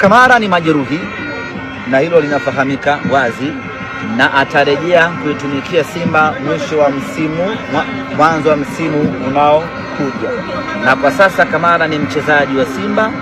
Kamara ni majeruhi na hilo linafahamika wazi, na atarejea kuitumikia Simba mwisho wa msimu, mwanzo wa msimu unaokuja. Na kwa sasa Kamara ni mchezaji wa Simba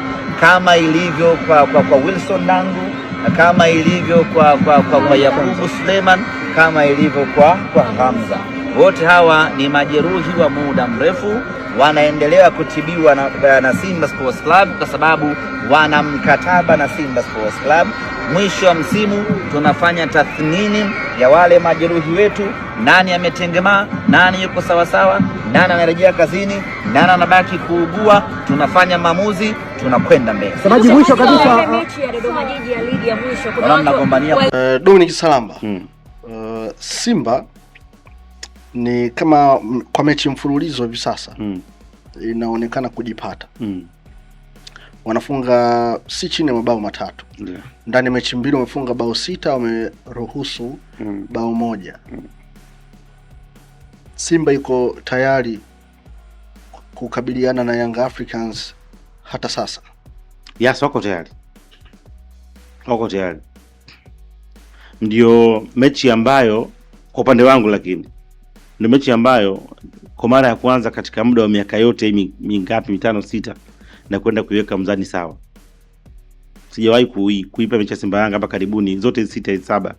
kama ilivyo kwa Wilson Nangu, kama ilivyo kwa Yakubu Suleiman, kama ilivyo kwa Hamza. Wote hawa ni majeruhi wa muda mrefu, wanaendelea kutibiwa na Simba Sports Club kwa sababu wana mkataba na Simba Sports Club. Mwisho wa msimu tunafanya tathmini ya wale majeruhi wetu, nani ametengemaa, nani yuko sawasawa, nani anarejea kazini, nani anabaki kuugua, tunafanya maamuzi, tunakwenda mbele. Semaji mwisho kabisa, mechi ya Dodoma Jiji ya ligi ya mwisho kuna watu Dominic Salamba. Simba ni kama kwa mechi mfululizo hivi sasa inaonekana kujipata. Wanafunga si chini ya mabao 3. Ndani ya mechi 2 wamefunga bao 6, wameruhusu bao 1. Simba iko tayari kukabiliana na Young Africans hata sasa. Yes, wako tayari. Ndio mechi ambayo kwa upande wangu, lakini ndio mechi ambayo kwa mara ya kwanza katika muda wa miaka yote mingapi, 5 6, na kwenda kuiweka mzani sawa. Sijawahi kuipa mechi ya Simba Yanga hapa karibuni zote 6 7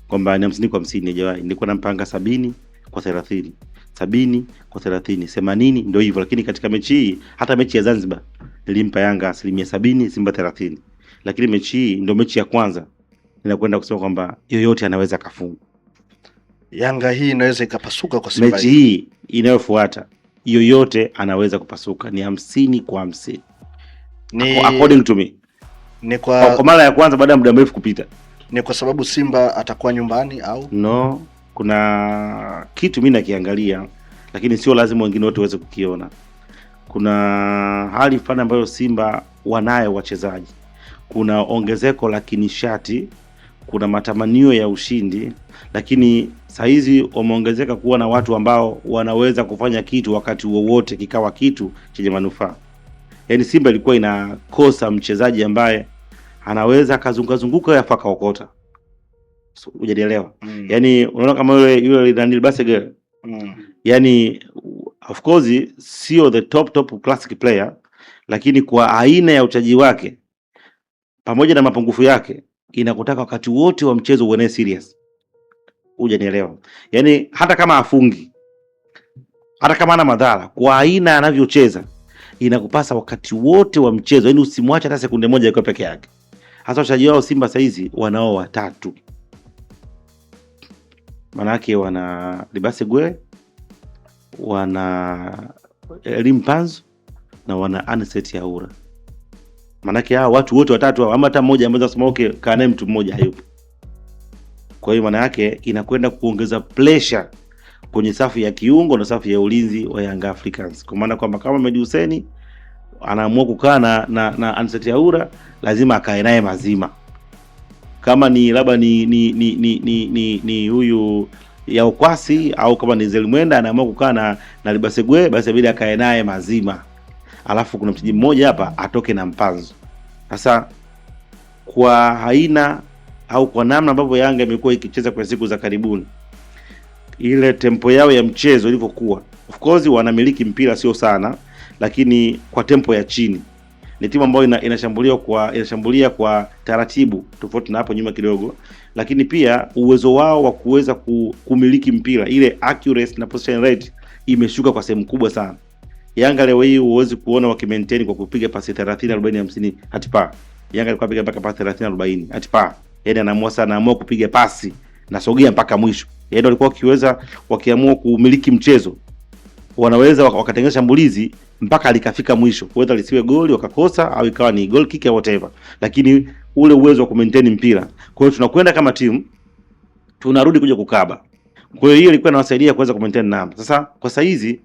kwamba ni 50 kwa 50, sijawahi. Nilikuwa nampanga 70 kwa 30, 70 kwa 30, 80 ndio hivyo. Lakini katika mechi hii, hata mechi ya Zanzibar nilimpa Yanga 70%, Simba 30. Lakini mechi hii ndio mechi ya kwanza ninakwenda kusema kwamba yoyote anaweza kafunga. Yanga hii inaweza ikapasuka kwa Simba. Mechi hii inayofuata yoyote anaweza kupasuka, ni 50 kwa 50. Ni according to me. Ni kwa mara ya kwanza baada ya muda mrefu kupita. Ni kwa sababu Simba atakuwa nyumbani au? No, kuna kitu mimi nakiangalia, lakini sio lazima wengine wote waweze kukiona. Kuna hali fulani ambayo Simba wanayo wachezaji. Kuna ongezeko la kinishati, kuna matamanio ya ushindi, lakini saizi wameongezeka kuwa na watu ambao wanaweza kufanya kitu wakati wowote kikawa kitu chenye manufaa. Yaani Simba ilikuwa inakosa mchezaji ambaye anaweza kazunguka yafaka okota. Hujanielewa? Yaani unaona kama yule Daniel Basegel. Yaani of course sio the top classic player, lakini kwa aina ya uchaji wake pamoja na mapungufu yake inakutaka wakati wote wa mchezo uone serious. Hujanielewa? Yaani hata kama afungi, hata kama ana madhara, kwa aina anavyocheza inakupasa wakati wote wa mchezo, yaani usimwache hata sekunde moja yuko peke yake. Hasa wachezaji wao Simba saizi wanao 3. Manake wana Libasegwe, wana Limpanzo na wana Anicet Yaura. Manake hao watu wote 3 hao, ama hata mmoja ambaye anasema okay kaa naye mtu mmoja hayupo. Kwa hiyo maana yake inakwenda kuongeza pressure kwenye safu ya kiungo na safu ya ulinzi wa Young Africans. Kwa maana kwamba kama Medi Hussein anaamua kukaa na Anicet Yaura, lazima akae naye mazima. Kama ni labda ni huyu ya Okwasi, au kama ni Zelimwenda anaamua kukaa na Libasegwe, basi bila akae naye mazima. Alafu kuna mchezaji mmoja hapa atoke na Mpanzo. Sasa kwa haina au kwa namna ambavyo Yanga imekuwa ikicheza kwa siku za karibuni, ile tempo yao ya mchezo ilivyokuwa, of course wanamiliki mpira sio sana, lakini kwa tempo ya chini. Ni timu ambayo inashambulia kwa taratibu, tofauti na hapo nyuma kidogo, lakini pia uwezo wao wa kuweza kumiliki mpira, ile accuracy na possession rate imeshuka kwa sehemu kubwa sana. Yanga leo hii huwezi kuona wakimaintain kwa kupiga pasi 30 40 50 hatipa. Yanga alikuwa piga mpaka pasi 30 40 hatipa. Yaani anaamua kupiga pasi na sogea mpaka mwisho. Yaani walikuwa wakiamua kumiliki mchezo, wanaweza wakatengeneza shambulizi mpaka likafika mwisho, whether lisiwe goli wakakosa au ikawa ni goal kick au whatever, lakini ule uwezo wa kumaintain mpira. Kwa hiyo tunakwenda kama timu tunarudi kuja kukaba. Kwa hiyo ilikuwa inawasaidia kuweza kumaintain namba. Sasa kwa saizi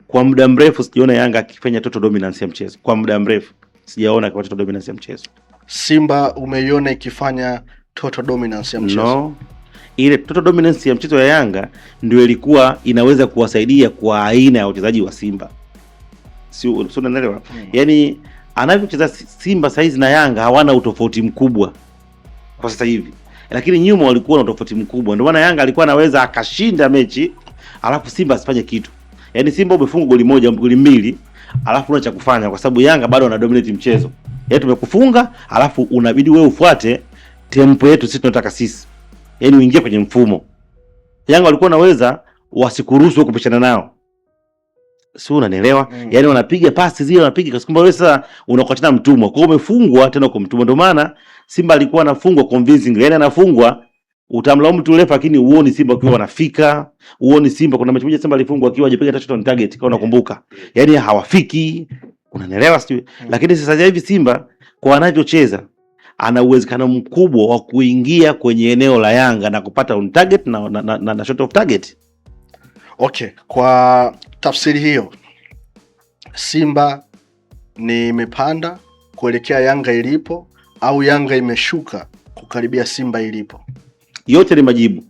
kwa muda mrefu sijaona Yanga akifanya total dominance ya mchezo. Kwa muda mrefu sijaona kwa total dominance ya mchezo. Simba umeiona ikifanya total dominance ya mchezo? No. Ile total dominance ya mchezo ya Yanga ndio ilikuwa inaweza kuwasaidia kwa aina ya wachezaji wa Simba. Sio unaelewa? Yaani anavyocheza Simba saizi na Yanga hawana utofauti mkubwa kwa sasa hivi, lakini nyuma walikuwa na utofauti mkubwa. Ndio maana Yanga alikuwa anaweza akashinda mechi alafu Simba asifanye kitu. Yaani Simba umefunga goli moja, goli mbili, alafu una cha kufanya kwa sababu Yanga bado wana dominate mchezo. Yaani tumekufunga alafu unabidi wewe ufuate tempo yetu sisi tunataka sisi. Yaani uingie kwenye mfumo. Yanga walikuwa naweza wasikuruhusu kupishana nao. Sio, unanielewa? Yaani wanapiga pasi zile, wanapiga kwa sababu wewe sasa unakuwa tena mtumwa. Kwa hiyo umefungwa tena kwa mtumwa. Ndio maana Simba alikuwa anafungwa convincing. Yaani anafungwa utamlaumu tu refa, lakini uone Simba akiwa wanafika, uone Simba kuna mechi moja Simba alifungwa akiwa hajapiga touch on target kama unakumbuka. Yaani hawafiki. Unanielewa sio? Lakini sasa hivi Simba kwa anavyocheza ana uwezekano mkubwa wa kuingia kwenye eneo la Yanga na kupata on target na shot of target. Okay, kwa tafsiri hiyo Simba ni imepanda kuelekea Yanga ilipo au Yanga imeshuka kukaribia Simba ilipo? Yote ni majibu.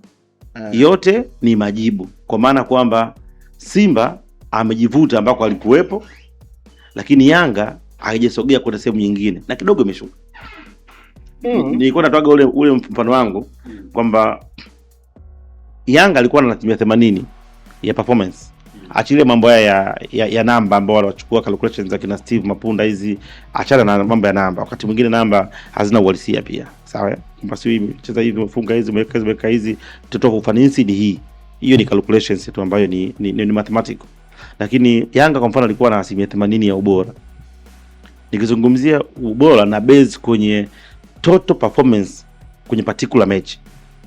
Yote ni majibu. Kwa maana kwamba Simba amejivuta ambako alikuwepo, lakini Yanga haijasogea kwenda sehemu nyingine na kidogo imeshuka. Nilikuwa natoaga ule mfano wangu kwamba Yanga alikuwa na 80 ya performance. Achilie mambo ya namba ambao wanachukua calculations za kina Steve Mapunda hizi, achana na mambo ya namba. Wakati mwingine namba hazina uhalisia pia. Sawa? Basi hivi cheza hivi, umefunga hizi, umeweka hizi, mtoto ufanisi ni hii. Hiyo ni calculations tu ambayo ni mathematical. Lakini Yanga kwa mfano alikuwa na 80 ya ubora. Nikizungumzia ubora na base kwenye total performance kwenye particular match.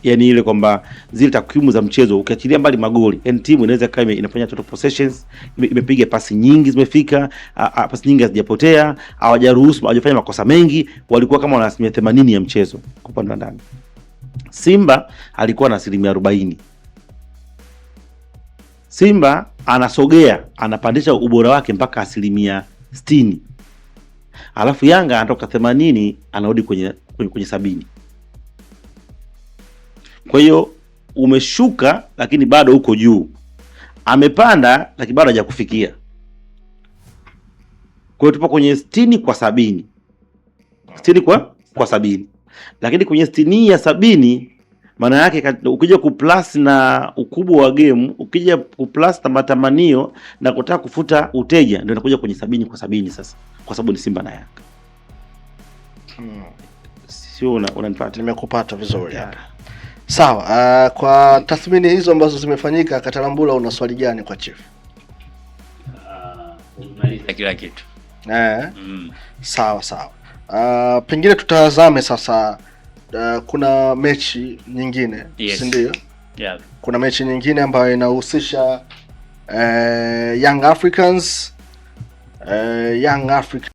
Yaani ile kwamba zile takwimu za mchezo ukiachilia mbali magoli, yani timu inaweza kama inafanya total possessions, imepiga pasi nyingi zimefika, pasi nyingi hazijapotea, hawajaruhusu, hawajafanya makosa mengi, walikuwa kama wana 80 ya mchezo kwa upande wa ndani. Simba alikuwa na 40. Simba anasogea, anapandisha ubora wake mpaka 60. Alafu Yanga anatoka 80 anarudi kwenye 70. Kwa hiyo umeshuka lakini bado uko juu. Amepanda lakini bado hajakufikia. Kwa hiyo tupo kwenye 60 kwa 70. 60 kwa 70. Lakini kwenye 60 ya 70 maana yake ukija kuplus na ukubwa wa game, ukija kuplus na matamanio na kutaka kufuta uteja, ndio inakuja kwenye 70 kwa 70 sasa. Kwa sababu ni Simba na Yanga. Sio unanipata? Nimekupata vizuri hapa. Sawa, kwa tathmini hizo ambazo zimefanyika, Katalambula, una swali gani kwa Chief? Umaliza kila kitu. Sawa. Pengine tutazame sasa, kuna mechi nyingine, yes, si ndio? Yeah. Kuna mechi nyingine ambayo inahusisha Young Africans